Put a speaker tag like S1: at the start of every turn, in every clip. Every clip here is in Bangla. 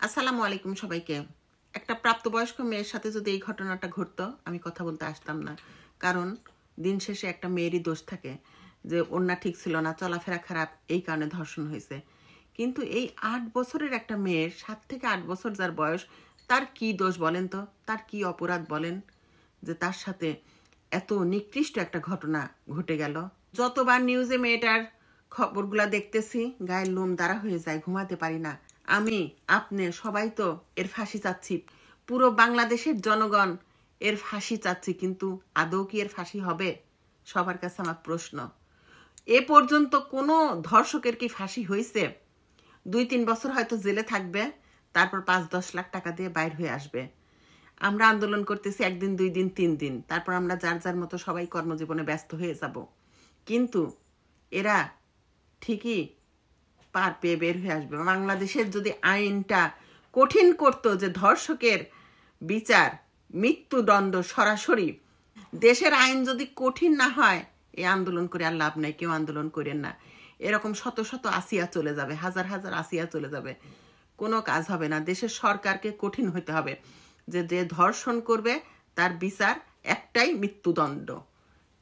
S1: আসসালামু আলাইকুম সবাইকে। একটা প্রাপ্তবয়স্ক মেয়ের সাথে যদি এই ঘটনাটা ঘটতো আমি কথা বলতে আসতাম না। কারণ দিন শেষে একটা মেয়েরই দোষ থাকে যে ওড়না ঠিক ছিল না, চলাফেরা খারাপ, এই কারণে ধর্ষণ হয়েছে। কিন্তু এই ৮ বছরের একটা মেয়ের ৭ থেকে ৮ বছর যার বয়স, তার কি দোষ বলেন তো? তার কি অপরাধ বলেন যে তার সাথে এত নিকৃষ্ট একটা ঘটনা ঘটে গেল? যতবার নিউজে মেয়েটার খবরগুলা দেখতেছি গায়ের লোম দাঁড়া হয়ে যায়, ঘুমাতে পারি না। আমি, আপনি সবাই তো এর ফাঁসি চাচ্ছি, পুরো বাংলাদেশের জনগণ এর ফাঁসি চাচ্ছি, কিন্তু আদৌ কি এর ফাঁসি হবে? সবার কাছে আমার প্রশ্ন। এ পর্যন্ত কোনো ধর্ষকের কি ফাঁসি হয়েছে? ২-৩ বছর হয়তো জেলে থাকবে, তারপর ৫-১০ লাখ টাকা দিয়ে বাইর হয়ে আসবে। আমরা আন্দোলন করতেছি ১ দিন, ২ দিন, ৩ দিন, তারপর আমরা যার যার মতো সবাই কর্মজীবনে ব্যস্ত হয়ে যাব। কিন্তু এরা ঠিকই পার পেয়ে বের হয়ে আসবে। বাংলাদেশের যদি আইনটা কঠিন করতো যে ধর্ষকের বিচার মৃত্যুদণ্ড সরাসরি, দেশের আইন যদি কঠিন না হয়, এই আন্দোলন করে আর লাভ নাই। কেউ আন্দোলন করেন না। এরকম শত শত আসিয়া চলে যাবে, হাজার হাজার আসিয়া চলে যাবে, কোনো কাজ হবে না। দেশের সরকারকে কঠিন হতে হবে যে যে ধর্ষণ করবে তার বিচার একটাই, মৃত্যুদণ্ড।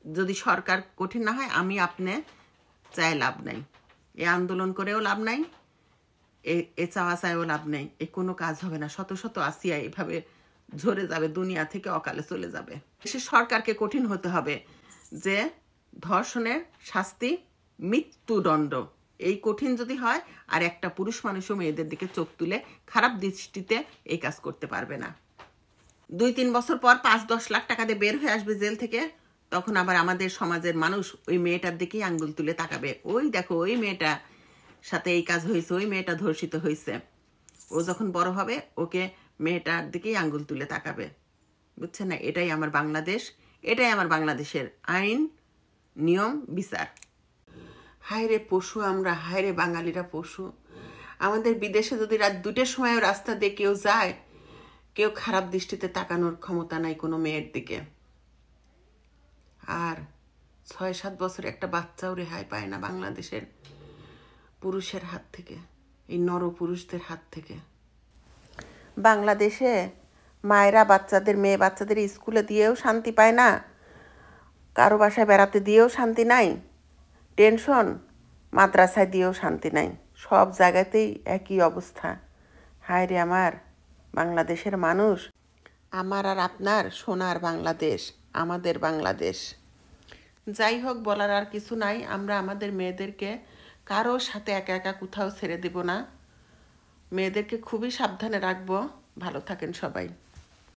S1: যদি সরকার কঠিন না হয়, আমি আপনি চাই লাভ নাই, এ আন্দোলন করেও লাভ নাই, এ চাওয়া চাইও লাভ নেই, এ কোনো কাজ হবে না। শত শত আসিয়া এভাবে ঝরে যাবে, দুনিয়া থেকে অকালে চলে যাবে। দেশের সরকারকে কঠিন হতে হবে যে ধর্ষণের শাস্তি মৃত্যুদণ্ড, এই কঠিন যদি হয়, আর একটা পুরুষ মানুষও মেয়েদের দিকে চোখ তুলে খারাপ দৃষ্টিতে এই কাজ করতে পারবে না। ২-৩ বছর পর ৫-১০ লাখ টাকা দিয়ে বের হয়ে আসবে জেল থেকে, তখন আবার আমাদের সমাজের মানুষ ওই মেয়েটার দিকেই আঙ্গুল তুলে তাকাবে। ওই দেখো, ওই মেয়েটা সাথে এই কাজ হয়েছে, ওই মেয়েটা ধর্ষিত হয়েছে। ও যখন বড় হবে, ওকে মেয়েটার দিকেই আঙ্গুল তুলে তাকাবে। বুঝছেন না? এটাই আমার বাংলাদেশ, এটাই আমার বাংলাদেশের আইন, নিয়ম, বিচার। হায়রে পশু আমরা, হায়রে বাঙালিরা পশু। আমাদের বিদেশে যদি রাত ২টার সময়ও রাস্তা দিয়ে কেউ যায়, কেউ খারাপ দৃষ্টিতে তাকানোর ক্ষমতা নাই কোনো মেয়ের দিকে। আর ৬-৭ বছরের একটা বাচ্চাও রেহাই পায় না বাংলাদেশের পুরুষের হাত থেকে, এই নরপুরুষদের হাত থেকে। বাংলাদেশে মায়েরা বাচ্চাদের, মেয়ে বাচ্চাদের স্কুলে দিয়েও শান্তি পায় না, কারো বাসায় বেড়াতে দিয়েও শান্তি নাই, টেনশন, মাদ্রাসায় দিয়েও শান্তি নাই, সব জায়গাতেই একই অবস্থা। হায় রে আমার বাংলাদেশের মানুষ, আমার আর আপনার সোনার বাংলাদেশ, আমাদের বাংলাদেশ। যাই হোক, বলার আর কিছু নাই। আমরা আমাদের মেয়েদেরকে কারো সাথে একা একা কোথাও ছেড়ে দেব না, মেয়েদেরকে খুবই সাবধানে রাখবো। ভালো থাকেন সবাই।